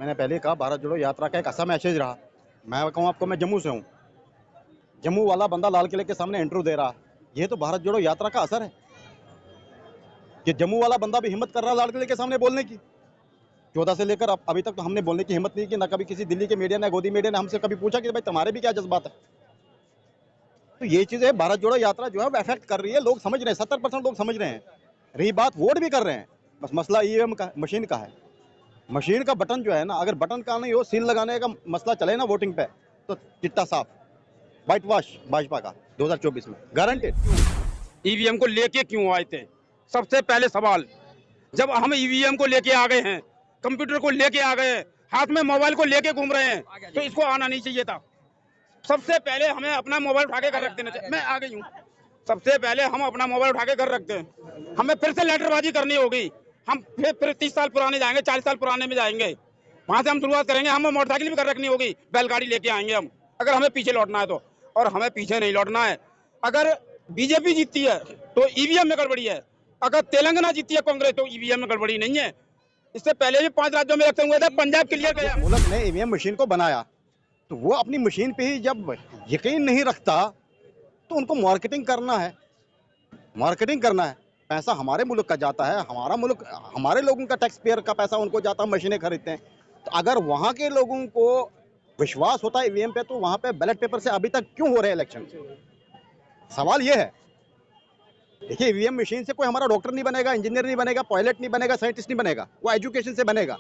मैंने पहले कहा भारत जोड़ो यात्रा का एक ऐसा मैसेज रहा। मैं कहूँ आपको, मैं जम्मू से हूँ। जम्मू वाला बंदा लाल किले के सामने इंटरव्यू दे रहा, ये तो भारत जोड़ो यात्रा का असर है कि जम्मू वाला बंदा भी हिम्मत कर रहा है लाल किले के सामने बोलने की। 14 से लेकर अभी तक तो हमने बोलने की हिम्मत नहीं की, ना कभी किसी दिल्ली के मीडिया ने, गोदी मीडिया ने हमसे कभी पूछा कि भाई तुम्हारे भी क्या जज्बात है। तो ये चीजें भारत जोड़ो यात्रा जो है वो अफेक्ट कर रही है, लोग समझ रहे हैं, 70% लोग समझ रहे हैं। रही बात, वोट भी कर रहे हैं, बस मसला ईवीएम का, मशीन का है। मशीन का बटन जो है ना, अगर बटन का नहीं हो, सील लगाने का मसला चले ना वोटिंग पे, तो चिट्टा साफ, व्हाइट वॉश भाजपा का 2024 में गारंटेड। ईवीएम को लेके क्यों आए थे? सबसे पहले सवाल, जब हम ईवीएम को लेके आ गए हैं, कंप्यूटर को लेके आ गए हैं, हाथ में मोबाइल को लेके घूम रहे हैं, तो इसको आना नहीं चाहिए था। सबसे पहले हमें अपना मोबाइल उठा के घर रख देना चाहिए। मैं आ गई हूँ। सबसे पहले हम अपना मोबाइल उठा के घर रखते हैं। हमें फिर से लेटरबाजी करनी होगी। हम फिर 30 साल पुराने जाएंगे, 40 साल पुराने में जाएंगे, वहां से हम शुरुआत करेंगे। हमें मोटरसाइकिल भी कर रखनी होगी, बैलगाड़ी लेके आएंगे हम, अगर हमें पीछे लौटना है तो। और हमें पीछे नहीं लौटना है। अगर बीजेपी जीतती है तो ईवीएम में गड़बड़ी है, अगर तेलंगाना जीतती है कांग्रेस तो ईवीएम में गड़बड़ी नहीं है। इससे पहले भी 5 राज्यों में रखे हुए थे, पंजाब क्लियर गया। मुल्क ने ईवीएम मशीन को बनाया, तो वो अपनी मशीन पे ही जब यकीन नहीं रखता तो उनको मार्केटिंग करना है, मार्केटिंग करना है। पैसा हमारे मुल्क का जाता है, हमारा मुल्क, हमारे लोगों का टैक्स पेयर का पैसा उनको जाता है, मशीनें खरीदते हैं। तो अगर वहां के लोगों को विश्वास होता है ईवीएम पे, तो वहां पे बैलेट पेपर से अभी तक क्यों हो रहे हैं इलेक्शन? सवाल ये है। देखिए, ईवीएम मशीन से कोई हमारा डॉक्टर नहीं बनेगा, इंजीनियर नहीं बनेगा, पायलट नहीं बनेगा, साइंटिस्ट नहीं बनेगा, वो एजुकेशन से बनेगा।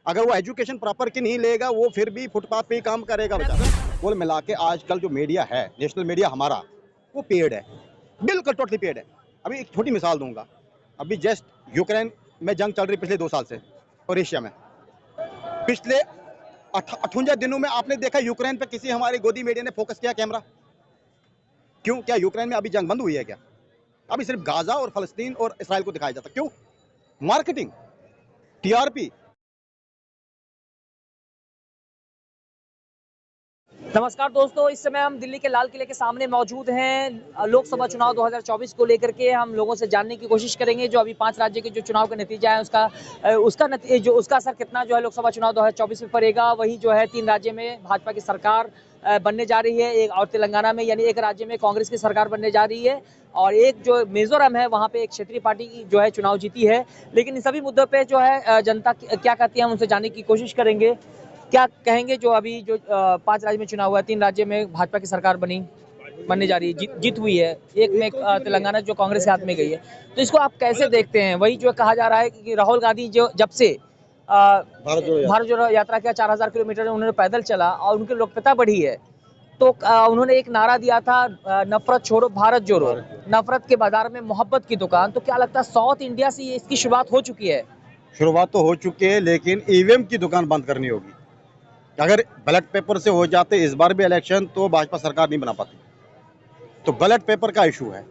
अगर वो एजुकेशन प्रॉपर की नहीं लेगा, वो फिर भी फुटपाथ पे ही काम करेगा बेचारा। कुल मिला के आजकल जो मीडिया है, नेशनल मीडिया हमारा, वो पेड है, बिल्कुल टोटली पेड है। अभी एक छोटी मिसाल दूंगा। अभी जस्ट यूक्रेन में जंग चल रही पिछले 2 साल से, और एशिया में पिछले 58 दिनों में आपने देखा यूक्रेन पे किसी हमारी गोदी मीडिया ने फोकस किया कैमरा? क्यों? क्या यूक्रेन में अभी जंग बंद हुई है क्या? अभी सिर्फ गाजा और फलस्तीन और इसराइल को दिखाया जाता। क्यों? Marketing, TRP. नमस्कार दोस्तों, इस समय हम दिल्ली के लाल किले के सामने मौजूद हैं। लोकसभा चुनाव 2024 को लेकर के हम लोगों से जानने की कोशिश करेंगे। जो अभी 5 राज्य के जो चुनाव का नतीजा है उसका असर कितना जो है लोकसभा चुनाव 2024 में पड़ेगा। वही जो है 3 राज्य में भाजपा की सरकार बनने जा रही है, एक और तेलंगाना में, यानी एक राज्य में कांग्रेस की सरकार बनने जा रही है, और एक जो मिजोरम है वहाँ पे एक क्षेत्रीय पार्टी की जो है चुनाव जीती है। लेकिन इन सभी मुद्दों पे जो है जनता क्या कहती है हम उनसे जानने की कोशिश करेंगे। क्या कहेंगे जो अभी जो 5 राज्य में चुनाव हुआ है, 3 राज्य में भाजपा की सरकार बनने जा रही है, जीत हुई है, एक में तेलंगाना जो कांग्रेस के हाथ में गई है, तो इसको आप कैसे देखते हैं? वही जो कहा जा रहा है कि राहुल गांधी जो जब से भारत जोड़ो यात्रा किया, 4000 किलोमीटर उन्होंने पैदल चला और उनकी लोकप्रियता बढ़ी है, तो उन्होंने एक नारा दिया था, नफरत छोड़ो भारत जोड़ो, नफरत के बाजार में मोहब्बत की दुकान। तो क्या लगता है साउथ इंडिया से इसकी शुरुआत हो चुकी है? शुरुआत तो हो चुकी है, लेकिन ईवीएम की दुकान बंद करनी होगी। अगर बैलेट पेपर से हो जाते इस बार भी इलेक्शन, तो भाजपा सरकार नहीं बना पाती। तो बैलेट पेपर का इशू है।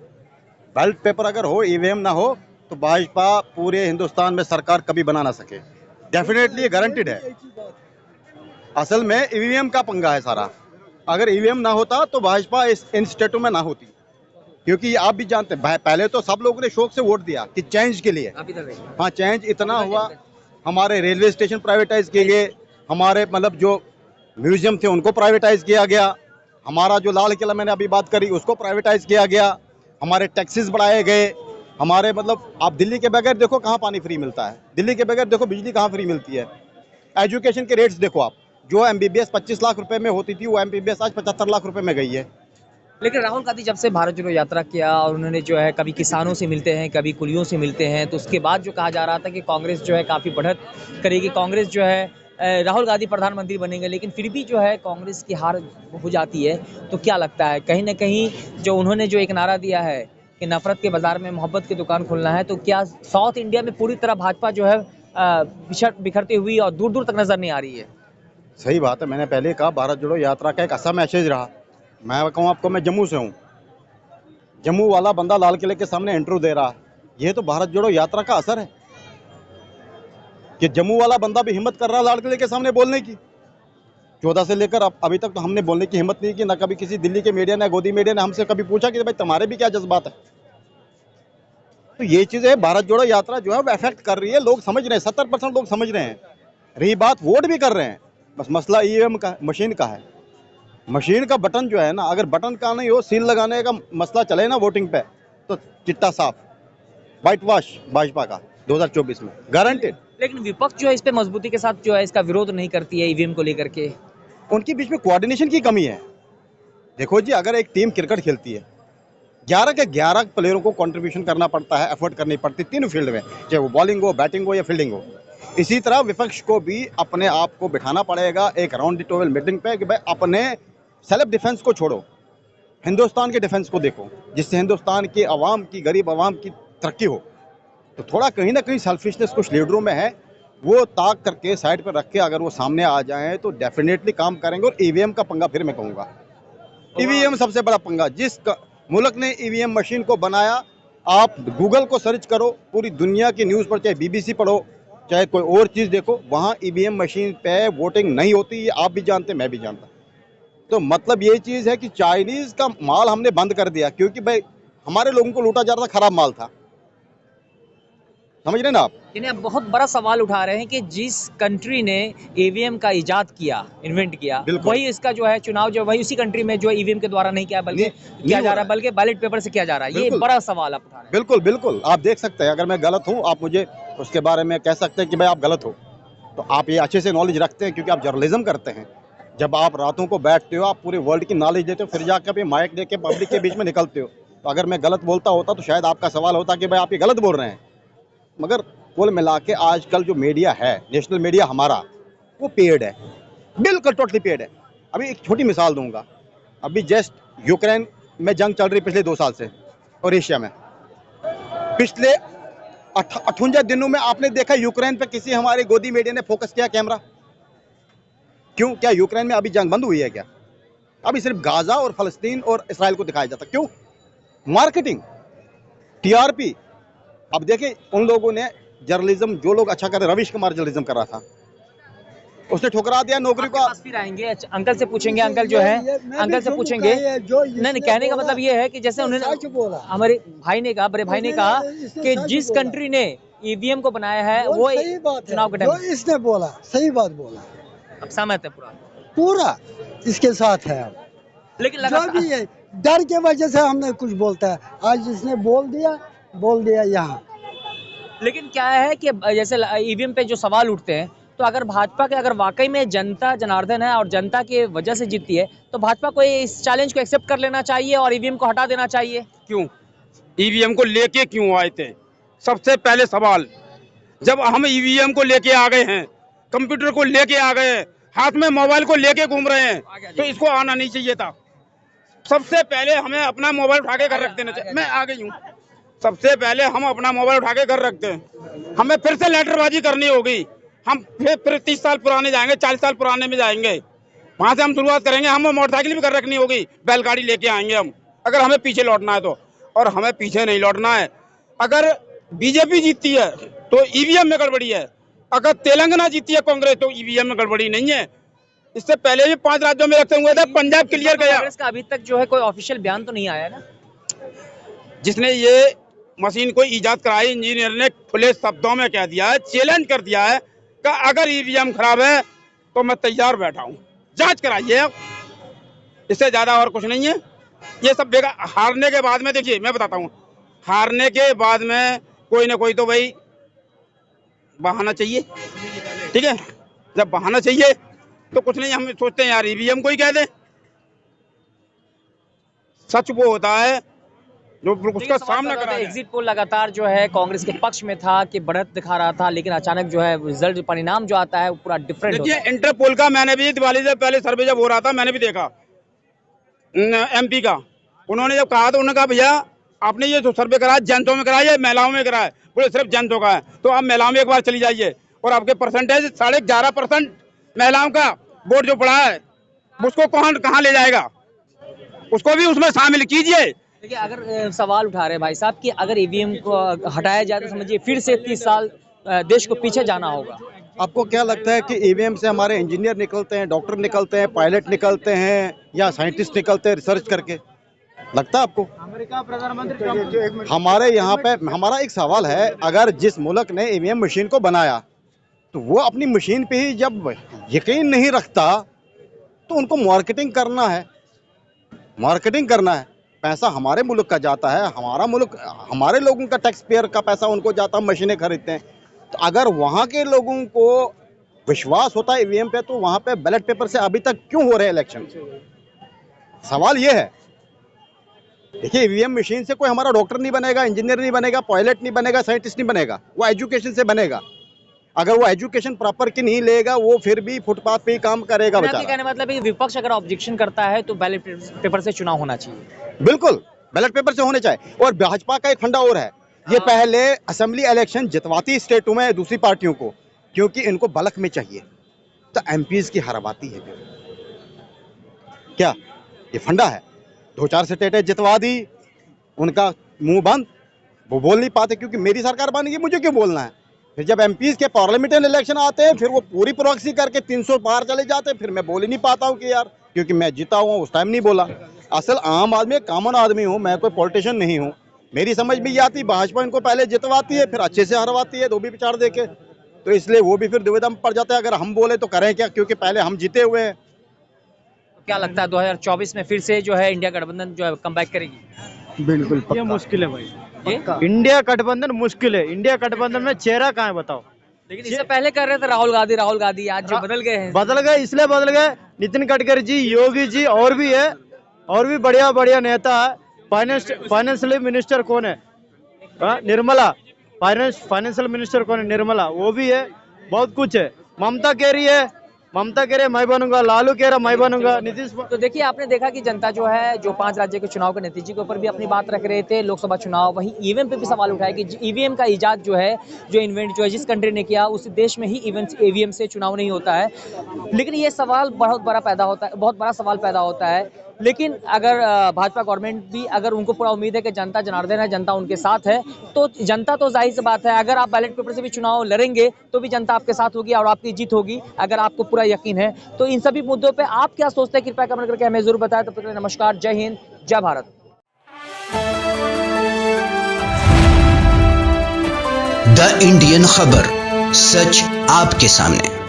बैलेट पेपर अगर हो, ईवीएम ना हो, तो भाजपा पूरे हिंदुस्तान में सरकार कभी बना ना सके। डेफिनेटली गारंटेड है। असल में ईवीएम का पंगा है सारा। अगर ईवीएम ना होता तो भाजपा इन स्टेटों में ना होती, क्योंकि आप भी जानते हैं पहले तो सब लोगों ने शौक से वोट दिया कि चेंज के लिए। हाँ, चेंज इतना हुआ, हमारे रेलवे स्टेशन प्राइवेटाइज किए गए, हमारे मतलब जो म्यूजियम थे उनको प्राइवेटाइज किया गया, हमारा जो लाल किला मैंने अभी बात करी उसको प्राइवेटाइज किया गया, हमारे टैक्सेस बढ़ाए गए, हमारे मतलब आप दिल्ली के बगैर देखो कहाँ पानी फ्री मिलता है, दिल्ली के बगैर देखो बिजली कहाँ फ्री मिलती है। एजुकेशन के रेट्स देखो आप, जो एमबीबीएस 25 लाख रुपए में होती थी वो एमबीबीएस आज 75 लाख रुपए में गई है। लेकिन राहुल गांधी जब से भारत जोड़ो यात्रा किया और उन्होंने जो है कभी किसानों से मिलते हैं, कभी कुलियों से मिलते हैं, तो उसके बाद जो कहा जा रहा था कि कांग्रेस जो है काफ़ी बढ़त करेगी, कांग्रेस जो है राहुल गांधी प्रधानमंत्री बनेंगे, लेकिन फिर भी जो है कांग्रेस की हार हो जाती है। तो क्या लगता है कहीं ना कहीं जो उन्होंने जो एक नारा दिया है कि नफरत के बाजार में मोहब्बत की दुकान खोलना है, तो क्या साउथ इंडिया में पूरी तरह भाजपा जो है बिखरती हुई और दूर दूर तक नजर नहीं आ रही है? सही बात है। मैंने पहले कहा भारत जोड़ो यात्रा का एक ऐसा मैसेज रहा। मैं कहूँ आपको, मैं जम्मू से हूँ। जम्मू वाला बंदा लाल किले के सामने इंटरव्यू दे रहा, ये तो भारत जोड़ो यात्रा का असर है कि जम्मू वाला बंदा भी हिम्मत कर रहा है लाल किले के सामने बोलने की। 14 से लेकर अभी तक तो हमने बोलने की हिम्मत नहीं की, ना कभी किसी दिल्ली के मीडिया ने, गोदी मीडिया ने हमसे कभी पूछा कि भाई तुम्हारे भी क्या जज्बात है। तो ये चीजें भारत जोड़ो यात्रा जो है वो अफेक्ट कर रही है, लोग समझ रहे हैं, 70% लोग समझ रहे हैं। रही बात वोट भी कर रहे हैं, बस मसला ईवीएम का, मशीन का है। मशीन का बटन जो है ना, अगर बटन का नहीं हो, सील लगाने का मसला चले ना वोटिंग पे, तो चिट्टा साफ, वाइट वॉश भाजपा का 2024 में गारंटेड। लेकिन विपक्ष जो है इस पे मजबूती के साथ जो है इसका विरोध नहीं करती है ईवीएम को लेकर के। उनके बीच में कोऑर्डिनेशन की कमी है। देखो जी, अगर एक टीम क्रिकेट खेलती है, 11 के 11 प्लेयरों को कंट्रीब्यूशन करना पड़ता है, एफर्ट करनी पड़ती है तीनों फील्ड में, चाहे वो बॉलिंग हो, बैटिंग हो या फील्डिंग हो। इसी तरह विपक्ष को भी अपने आप को बिठाना पड़ेगा एक राउंड द टेबल मीटिंग पे कि भाई अपने सेल्फ डिफेंस को छोड़ो, हिंदुस्तान के डिफेंस को देखो, जिससे हिंदुस्तान की आवाम की, गरीब आवाम की तरक्की हो। तो थोड़ा कहीं ना कहीं सेल्फिशनेस कुछ लीडरों में है, वो ताक करके साइड पर रख के अगर वो सामने आ जाएं तो डेफिनेटली काम करेंगे। और ईवीएम का पंगा फिर मैं कहूँगा, ईवीएम सबसे बड़ा पंगा। जिस मुल्क ने ईवीएम मशीन को बनाया, आप गूगल को सर्च करो, पूरी दुनिया की न्यूज़ पर, चाहे बीबीसी पढ़ो, चाहे कोई और चीज़ देखो, वहाँ ईवीएम मशीन पे वोटिंग नहीं होती। ये आप भी जानते, मैं भी जानता। तो मतलब ये चीज़ है कि चाइनीज़ का माल हमने बंद कर दिया, क्योंकि भाई हमारे लोगों को लूटा जा रहा था, खराब माल था। समझ रहे ना आप? यानी आप बहुत बड़ा सवाल उठा रहे हैं कि जिस कंट्री ने ईवीएम का इजाद किया, इन्वेंट किया, बिल्कुल। वही इसका जो है चुनाव जो वही उसी कंट्री में जो ईवीएम के द्वारा नहीं किया बल्कि नहीं किया हो जा रहा रहा है, बल्कि बैलेट पेपर से किया जा रहा है। ये बिल्कुल। बड़ा सवाल आप उठा रहे हैं। बिल्कुल बिल्कुल, आप देख सकते हैं, अगर मैं गलत हूँ आप मुझे उसके बारे में कह सकते हैं कि भाई आप गलत हो। तो आप ये अच्छे से नॉलेज रखते हैं, क्योंकि आप जर्नलिज्म करते हैं। जब आप रातों को बैठते हो, आप पूरे वर्ल्ड की नॉलेज देते हो, फिर जाकर भी माइक दे के पब्लिक के बीच में निकलते हो। तो अगर मैं गलत बोलता होता तो शायद आपका सवाल होता कि भाई आप ये गलत बोल रहे हैं। मगर कुल मिला के आजकल जो मीडिया है, नेशनल मीडिया हमारा, वो पेड है, बिल्कुल टोटली पेड है। अभी एक छोटी मिसाल दूंगा, अभी जस्ट यूक्रेन में जंग चल रही पिछले 2 साल से, और एशिया में पिछले 58 दिनों में आपने देखा यूक्रेन पे किसी हमारी गोदी मीडिया ने फोकस किया कैमरा? क्यों? क्या यूक्रेन में अभी जंग बंद हुई है क्या? अभी सिर्फ गाजा और फलस्तीन और इसराइल को दिखाया जाता। क्यों? Marketing, TRP. अब देखिए, उन लोगों ने जर्नलिज्म, जो लोग अच्छा कर रहे, रविश कुमार जर्नलिज्म कर रहा था, उसने ठुकरा दिया नौकरी को। आपके पास फिर आएंगे, अच्छा, अंकल से पूछेंगे, अंकल जो है अंकल से पूछेंगे। नहीं, कहने का मतलब ये है कि जैसे उन्होंने, हमारे भाई ने कहा, बड़े भाई ने कहा कि जिस कंट्री ने ईवीएम को बनाया है वो चुनाव के टाइम, इसने बोला सही बात बोला, अब सहमत है पूरा इसके साथ है। अब लेकिन जो लगातार भी है, डर के वजह से हमने कुछ बोलता है, आज जिसने बोल दिया यहाँ। लेकिन क्या है कि जैसे ईवीएम पे जो सवाल उठते हैं, तो अगर भाजपा के, अगर वाकई में जनता जनार्दन है और जनता की वजह से जीतती है, तो भाजपा को इस चैलेंज को एक्सेप्ट कर लेना चाहिए और ईवीएम को हटा देना चाहिए। क्यों ईवीएम को लेके क्यों आए थे? सबसे पहले सवाल, जब हम ईवीएम को लेके आ गए हैं, कंप्यूटर को लेके आ गए हैं, हाथ में मोबाइल को लेके घूम रहे हैं, तो इसको आना नहीं चाहिए था। सबसे पहले हमें अपना मोबाइल उठा के घर रख देना चाहिए। मैं आ गई हूँ। सबसे पहले हम अपना मोबाइल उठा के घर रखते हैं। हमें फिर से लेटरबाजी करनी होगी। हम फिर 30 साल पुराने जाएंगे, 40 साल पुराने में जाएंगे, वहां से हम शुरुआत करेंगे। हम मोटरसाइकिल भी घर रखनी होगी, बैलगाड़ी लेके आएंगे हम, अगर हमें पीछे लौटना है तो। और हमें पीछे नहीं लौटना है। अगर बीजेपी जीतती है तो ईवीएम में गड़बड़ी है, अगर तेलंगाना जीतती है कांग्रेस तो ईवीएम में गड़बड़ी नहीं है। इससे पहले भी 5 राज्यों में रखते हुए थे, पंजाब क्लियर गया। कांग्रेस का अभी तक जो है कोई ऑफिशियल बयान तो नहीं आया है ना। जिसने ये मशीन को इजाद कराई, इंजीनियर ने खुले शब्दों में कह दिया है, चैलेंज कर दिया है कि अगर ईवीएम खराब है तो मैं तैयार बैठा हूं, जांच कराइए। अब इससे ज्यादा और कुछ नहीं है। ये सब बेकार। हारने के बाद में, देखिए मैं बताता हूँ, हारने के बाद में कोई ना कोई तो भाई बहाना चाहिए, ठीक है। जब बहाना चाहिए तो कुछ नहीं, हम सोचते हैं यार ईवीएम को ही कह दें। सच वो होता है जो उसका सामना करा है। एग्जिट पोल लगातार जो है कांग्रेस के पक्ष में था कि बढ़त दिखा रहा था, लेकिन अचानक जो है रिजल्ट, परिणाम जो आता है वो पूरा डिफरेंट होता है। देखिए, इंटरपोल का मैंने भी दिवाली से पहले सर्वे जब हो रहा था, मैंने भी देखा एमपी का। उन्होंने जब कहा तो उन्होंने कहा भैया आपने ये जो सर्वे कराया जेंट्सों में कराया, महिलाओं में कराया? बोले सिर्फ जेंट्सों का है। तो आप महिलाओं में एक बार चली जाइए और आपके परसेंटेज 11.5% महिलाओं का वोट जो पड़ा है, उसको कौन कहाँ ले जाएगा? उसको भी उसमें शामिल कीजिए। देखिए, अगर सवाल उठा रहे भाई साहब कि अगर ईवीएम को हटाया जाए तो समझिए फिर से 30 साल देश को पीछे जाना होगा। आपको क्या लगता है कि ईवीएम से हमारे इंजीनियर निकलते हैं, डॉक्टर निकलते हैं, पायलट निकलते हैं, या साइंटिस्ट निकलते हैं रिसर्च करके? लगता है आपको? अमेरिका प्रधानमंत्री हमारे यहाँ पे हमारा एक सवाल है, अगर जिस मुल्क ने ईवीएम मशीन को बनाया तो वो अपनी मशीन पे ही जब यकीन नहीं रखता तो उनको मार्केटिंग करना है, मार्केटिंग करना है। पैसा हमारे मुल्क का जाता है, हमारा मुल्क, हमारे लोगों का टैक्स पेयर का पैसा उनको जाता है, मशीनें खरीदते हैं। तो अगर वहाँ के लोगों को विश्वास होता है ईवीएम पे, तो वहाँ पे बैलेट पेपर से अभी तक क्यों हो रहे इलेक्शन? सवाल ये है। देखिए, ईवीएम मशीन से कोई हमारा डॉक्टर नहीं बनेगा, इंजीनियर नहीं बनेगा, पायलट नहीं बनेगा, साइंटिस्ट नहीं बनेगा। वो एजुकेशन से बनेगा। अगर वो एजुकेशन प्रॉपर की नहीं लेगा, वो फिर भी फुटपाथ पे ही काम करेगा आपके बेचारा। कहने मतलब है कि विपक्ष अगर ऑब्जेक्शन करता है तो बैलेट पेपर से चुनाव होना चाहिए। बिल्कुल, बैलेट पेपर से होने चाहिए। और भाजपा का एक फंडा और है, ये पहले असेंबली इलेक्शन जितवाती स्टेटों में दूसरी पार्टियों को, क्योंकि इनको बल्क में चाहिए, तो एमपीज की हरवाती है। क्या ये फंडा है? 2-4 स्टेटें जितवा दी, उनका मुंह बंद, वो बोल नहीं पाते क्योंकि मेरी सरकार बनेगी, मुझे क्यों बोलना है। फिर जब एमपीज के पार्लियामेंट्री इलेक्शन आते हैं, फिर वो पूरी प्रॉक्सी करके 300 पार चले जाते हैं, फिर मैं बोल ही नहीं पाता हूँ कि यार, क्योंकि मैं जीता हुआ उस टाइम नहीं बोला। असल आम आदमी, कॉमन आदमी हूँ मैं, कोई पॉलिटिशियन नहीं हूँ। मेरी समझ में ये आती, भाजपा इनको पहले जितवाती है, फिर अच्छे से हरवाती है, धोबी विचार देके, तो इसलिए वो भी फिर दुविधा में पड़ जाता है। अगर हम बोले तो करें क्या, क्योंकि पहले हम जीते हुए हैं। क्या लगता है 2024 में फिर से जो है इंडिया गठबंधन जो है कमबैक करेगी? बिल्कुल ये मुश्किल है भाई। ये? इंडिया गठबंधन मुश्किल है। इंडिया गठबंधन में चेहरा कहाँ है बताओ? लेकिन इससे पहले कर रहे थे राहुल गांधी, आज जो बदल गए हैं। बदल गए, इसलिए बदल गए। नितिन गडकरी जी, योगी जी, और भी है, और भी बढ़िया बढ़िया नेता है। फाइनेंशियल मिनिस्टर कौन है? निर्मला। फाइनेंशियल मिनिस्टर कौन है? निर्मला, वो भी है। बहुत कुछ है। ममता कह रही है मैं बनूंगा, लालू कह रहा मैं बनूंगा, नीतीश। तो देखिए, आपने देखा कि जनता जो है, जो 5 राज्य के चुनाव के नतीजे के ऊपर भी अपनी बात रख रहे थे, लोकसभा चुनाव, वहीं ईवीएम पे भी सवाल उठाया कि ईवीएम का इजाद जो है, जो इन्वेंट जो है जिस कंट्री ने किया, उस देश में ही ईवीएम से चुनाव नहीं होता है। लेकिन ये सवाल बहुत बड़ा सवाल पैदा होता है। लेकिन अगर भाजपा गवर्नमेंट भी, अगर उनको पूरा उम्मीद है कि जनता जनार्दन है, जनता उनके साथ है, तो जनता तो जाहिर सी बात है, अगर आप बैलेट पेपर से भी चुनाव लड़ेंगे तो भी जनता आपके साथ होगी और आपकी जीत होगी, अगर आपको पूरा यकीन है। तो इन सभी मुद्दों पे आप क्या सोचते हैं, कृपया कमेंट करके हमें जरूर बताएं। तब तक के लिए नमस्कार, जय हिंद, जय भारत। द इंडियन खबर, सच आपके सामने।